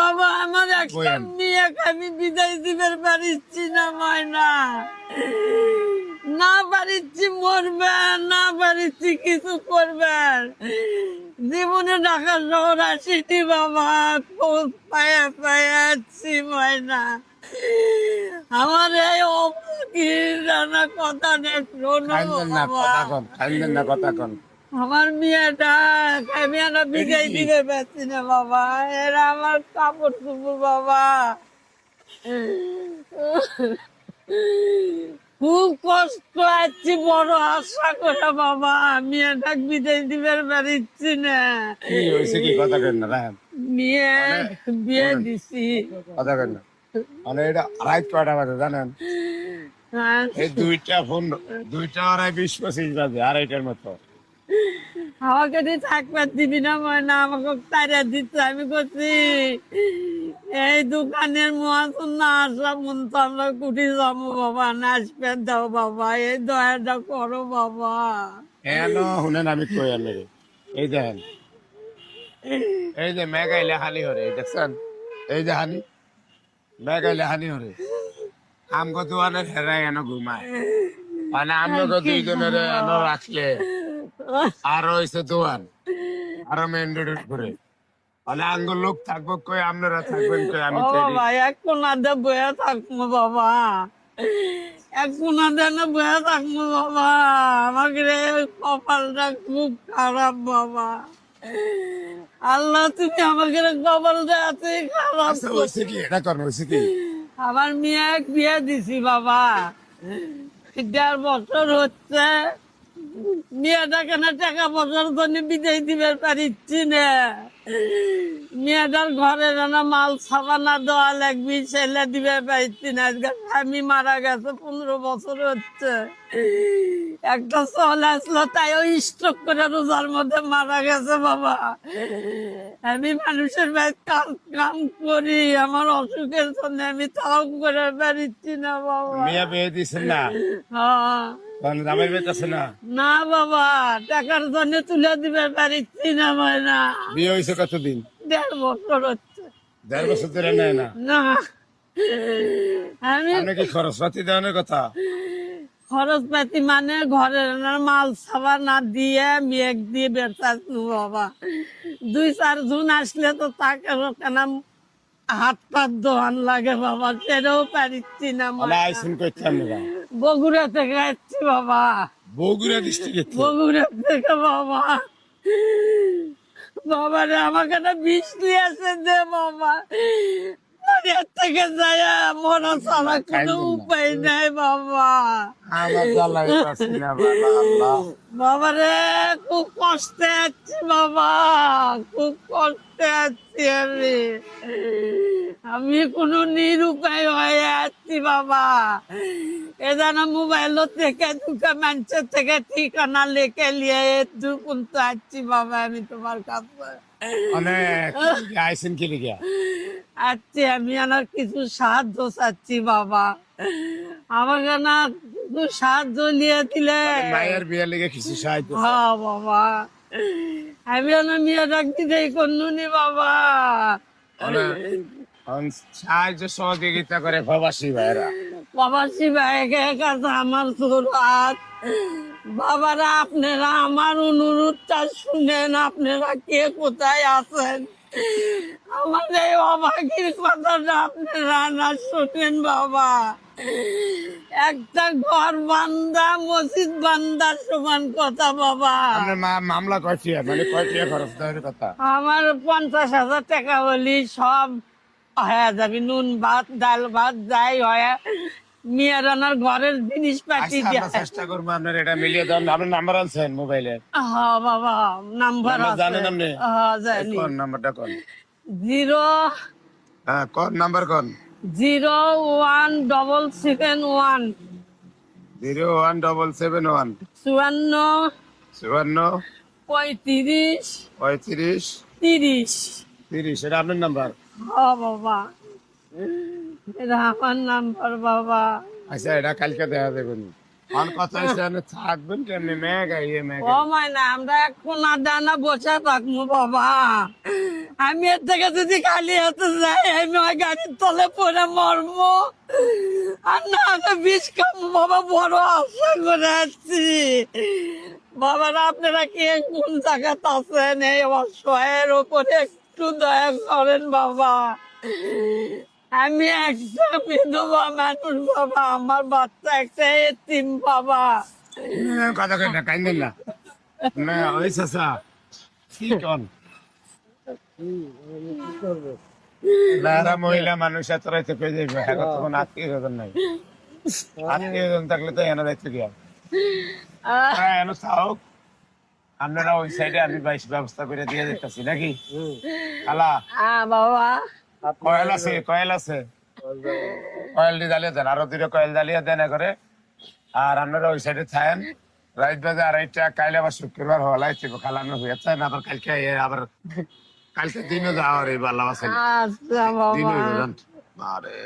বাবা আমার একটা মেয়ে আমি বিদায় দিবার পারিচ্ছি না ময়না, না পারিচ্ছি মরবে, না পারিচ্ছি কিছু করবে। জীবনে ঢাকা শহর আসিনি বাবা, খোঁজ পায়া পায়াচ্ছি ময়না। আমার এই অবাকির কথা নেই, শোনো বাবা। আমার মেয়েটা বিদায় দিতে পারছি না বাবা, এরা আমার কাপড় চুপড় বাবা খুব কষ্ট আছি, বড় আশা করে বাবা মেয়েটা বিদায় দিবার পারিচ্ছি না। মেয়ে বিয়ে দিছি জানেন এই 2:20-25 বাজে, 2:30টার মতো। আমাকে দিয়ে থাকবার দিবি না ময়না, আমাকে তারা দিচ্ছে। আমি করছি এই দোকানের মহাজন না আসা মন তো আমরা কুটি যাবো বাবা, নাচবে দাও বাবা, এই দয়াটা করো বাবা। শুনেন আমি কই আলে, এই দেখেন এই যে মেঘাইলে হানি হরে দেখছেন, এই যে হানি মেঘাইলে হানি হরে আমগো দোয়ানের হেরাই এনে ঘুমায়, মানে আমগো দুইজনের এনে রাখলে আর হয়েছে দোয়ান আরো মেন রোড করে, মানে আঙ্গ লোক থাকবো কই, আপনারা থাকবেন কই? আমি এক কোনাতে বয়ে থাকবো বাবা, এক কোনাতে না বয়ে থাকবো বাবা। আমাকে কপালটা খুব খারাপ বাবা, আল্লাহ তুমি আমাকে কপালটা আছে খারাপ। আমার মেয়ে বিয়ে দিছি বাবা, 1.5 বছর হচ্ছে। মেয়েটা কেন টাকা পয়সার জন্য বিদায় দিবার পারিচ্ছি না। মেয়েটার ঘরে যেন মাল সাবানা দেওয়া লাগবি, ছেলে দিবার পারিচ্ছি না। স্বামী মারা গেছে 15 বছর হচ্ছে। একটা চল আসলো, তাই ওই স্ট্রোক করে রোজার মধ্যে মারা গেছে বাবা। আমি মানুষের বাড়ি কাম করি, আমার অসুখের জন্য আমি তাও করে পারিচ্ছি না বাবা। মেয়ে বিয়ে দিছেন না? না বাবা, টাকার জন্য তুলে দিবে পারিচ্ছি না ময়না। বিয়ে হয়েছে কতদিন? 1.5 বছর হচ্ছে। 1.5 বছর ধরে নেয় না? না আমি কি খরচ পাতি দেওয়ার কথা? খরচ পাতি মানে ঘরের মাল সাবা না দিয়ে মেঘ দিয়ে বেড়াচ্ছি বাবা। 2-4 জন আসলে তো তাকে কেন হাত পাত দোয়ান লাগে বাবা, সেটাও পারিচ্ছি না। বগুড়া থেকে আসছি বাবা। বগুড়া ডিস্ট্রিক্ট? বগুড়া থেকে বাবা। বাবা রে আমাকে একটা বিষ দিয়েছে যে বাবা, বাড়ির থেকে যায় মরা ছাড়া কোনো উপায় নাই বাবা। বাবা রে খুব কষ্টে আছি বাবা, খুব কষ্টে আছি আমি কোনো নিরুপায় হয়ে আছি বাবা। এ যেন মোবাইল থেকে দুটো মানুষের থেকে ঠিকানা লেখে নিয়ে দুপুন্ত আসছি বাবা আমি তোমার কাছে। আচ্ছা আমি আমার কিছু সাহায্য চাচ্ছি বাবা, আমাকে না কিছু সাহায্য নিয়ে দিলে। মায়ের বিয়ে লেগে কিছু সাহায্য? হ্যাঁ বাবা, আমি মেয়ে রাখতে যাই করলুনি বাবা। সাহায্য সহযোগিতা করে প্রবাসী ভাইরা, প্রবাসী ভাইকে কাছে আমার সুরাত। বাবারা আপনারা আমার অনুরোধটা শুনেন, আপনারা কে কোথায় আছেন, আমার এই অভাগীর কথাটা আপনারা না শোনেন বাবা। একটা ঘর বান্দা মসজিদ বান্দার সমান কথা বাবা। মামলা কয়টি, মানে কয়টি খরচ দেওয়ার কথা? আমার 50,000 টাকা হলি সব হয়ে যাবে, নুন ভাত ডাল ভাত যাই হয়। মেয়ের রান্নার ঘরের জিনিস পাতি চেষ্টা করবো আপনার এটা মিলিয়ে দেন। আপনার নাম্বার আনছেন মোবাইলে? হ্যাঁ বাবা নাম্বার জানেন আপনি? হ্যাঁ জানি। কোন নাম্বারটা কোন? 0 হ্যাঁ কোন নাম্বার কোন? 01771 01771 54 54 35 35 30 30। এটা আপনার নাম্বার? হ্যাঁ বাবা এটা আমার নাম্বার বাবা। আচ্ছা এটা কালকে দেখা দেবেন। কথা থাকবেন কেমনি মেঘ ও মাইনা আমরা এখন আড্ডা বসে থাকবো বাবা, আমি এর থেকে যদি খালি হাতে যাই আমি ওই গাড়ির তলে পড়ে মরবো। আর না হলে বিষ খাবো বাবা, বড় আশা করে আসছি। বাবারা আপনারা কে কোন জায়গাতে আছেন, এই অসহায়ের ওপরে একটু দয়া করেন বাবা। আমি একটা বিধবা মানুষ বাবা, আমার বাচ্চা একটা এতিম বাবা। কথা কই না, কাইন্দেন না। না ওই চাচা কি কন না, মহিলা মানুষ এত রাইতে পেয়ে যাবে, এখন তখন আত্মীয় স্বজন নাই। আত্মীয় স্বজন থাকলে তো এনে রাইতে গিয়া হ্যাঁ এনে চাও। আপনারা ওই সাইডে আমি বাইশ ব্যবস্থা করে দিয়ে দিতেছি নাকি খালা? বাবা কয়েল আছে, কয়েল আছে, কয়েল দিয়ে জ্বালিয়ে দেন, আরো দুটো কয়েল জ্বালিয়ে দেন করে। আর আপনারা ওই সাইডে থাকেন, রাত বাজে 2:30, কাইলে আবার শুক্রবার হওয়া লাগছে, খালানো হয়ে না আবার কালকে আবার কালকে দিনও যাওয়ার এই বাল্লা আছে আচ্ছা দিন বাবা। হইবে জান। আরে